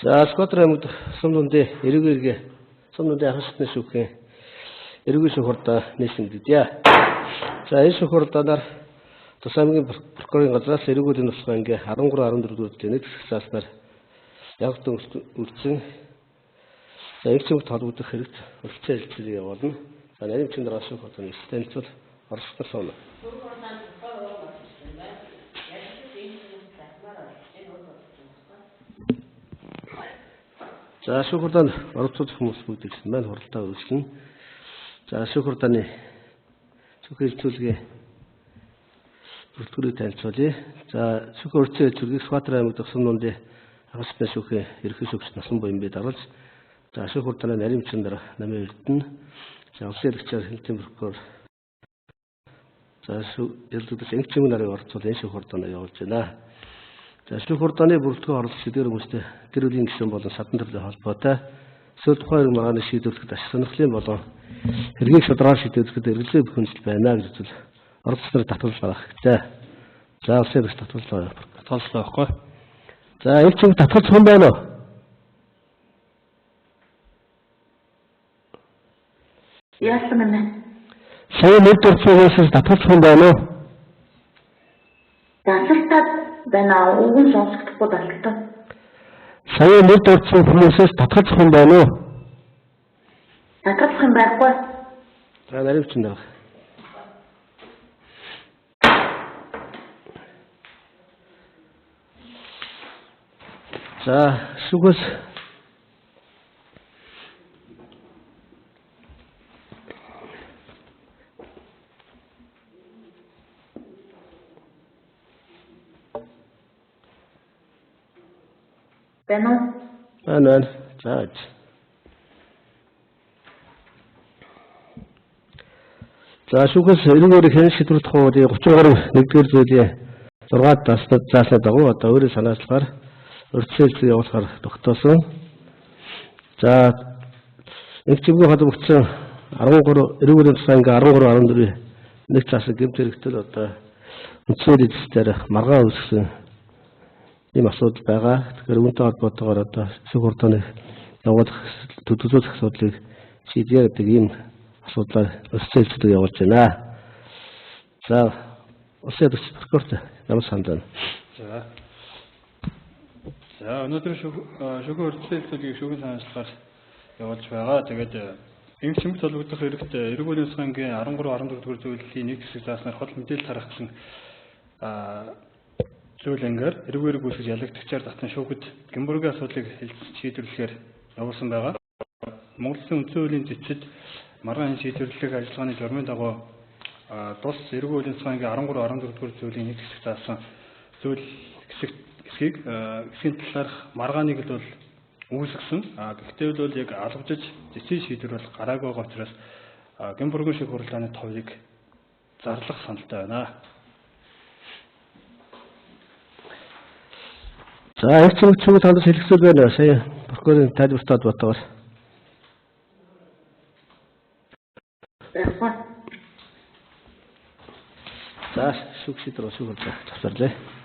За сквадрын аймагт сумдундын эрүүгээ сумдундын ахсны шүүхийн эрүүгийн шүүх хурдаа нийслэгддээ. За энэ шүүх хурдаанаар Тус аймгийн прокурорын газраас эрүүгийн тусгай анги 13-14 дугаар нэг засаснаар явагт үлдсэн. За их чимд холбогдох хэрэгт өргөцөө хэлцэлийг явуулна. За нарийн чинь дараа шүүх хурдааны танилцуул оролцох соно. За шүүх хурдаанд оролцох хүмүүс бүгд ирсэн байна. Хуралдаа үргэлжлэнэ. За шүүх хурдааны шүүхийн хэлцүүлгээ бүртгэрийг танилцуулъя. За шүүх өргөцөө хэлцүүлгийг Сквадрын аймаг Тусгай нундын агасны шүүхийн ерхий шүүгч Насан Боёмбид оруулж за шүүх хурдааны нарийн чинь дараа намын эрдэнэ за улсын хэрэгчээр хэлтийн прокурор за ялдуудаас ангич юм нарыг орцуул энэ шүүх хурдаанд явуулж байна. За шүүх хурдааны бүрэлдэхүүн орлох сэдвэр хүмүүстэй гэр бүлийн гишүүн болон садан төрлөлийн холбоотой эсвэл тухайн хэрэг маргааны шийдвэрлэхэд аж сонирхлын болон хэргийг шударгаар шийдвэрлэхэд эргэлзээ бүхэнжил байна гэж үзвэл оролцсноор татгалзал гаргах хэрэгтэй. За улсын хэрэгч татгалзал байхгүй. За энэ чинь татгалзах юм байна уу? Яасан гэнэ? Сая нэг төрцөөс татгалзах юм байна уу? Дасалтад байна уу? Уган сонсохдохгүй дасалтад. Сая нэг төрцөө хүмүүсээс татгалзах юм байна уу? Татгалзах юм байхгүй. За нарийн чинь даа. За шүүгээс байна уу? байна. За шүүгээс эрүүгээр хэн шийдвэрлэх хуудын 33 нэгдүгээр зүйлийн 6 таслаад заасан дагуу одоо өөрийн санаачлаар өртсөлд явуулахаар тогтоосон. За нэг чимгийн холбогдсон 13 эрүүгийн тусгай анги 13-14 нэг цаасан гэмт хэрэгтэл одоо үндсээр эзэлтээр маргаан үүсгэн ийм асуудал байгаа. Тэгэхээр үүнтэй холбоотойгоор одоо шүүх хурдааны явуулах төдөлгөөс асуудлыг шийдээ гэдэг ийм асуудлаар өртсөлд явуулж байна. За улсын хэрэгч прокурорт ямар санд байна? За өнөөдөр шүүхийн өртсөлдийг шүүхийн санаачлаар явуулж байгаа. Тэгээд энэ чимэгт холбогдох хэрэгт эрүүгийн тусгай ангийн 13-14 дугаар зүйлийн нэг хэсэг зааснаар хол мэдээлэл тарах гэсэн зүйл ангаар эрүүгээр гүйцэж ялагдагчаар татсан шүүхэд гэмбүргийн асуудлыг шийдвэрлэхээр явуулсан байгаа. Монгол Улсын үндсэн хуулийн зэцэд маргаан шийдвэрлэх ажиллагааны журмын дагуу тус эрүүгийн тусгай ангийн 13-14 дугаар зүйлийн нэг хэсэг заасан зүйл хэсгийн талаарх маргааныг л бол үүсгэсэн. Гэхдээ бол яг алгажиж зэцийн шийдвэр бол гараагүй байгаа учраас гэмбүргийн шүүх хурлааны товыг зарлах саналтай байна. За их чимэг тандас хэлэхсэл байна. Сая прокурорын тайлбартад батгаар. За шүүх шийдвэр шүүх хурдлаа тасарлаа.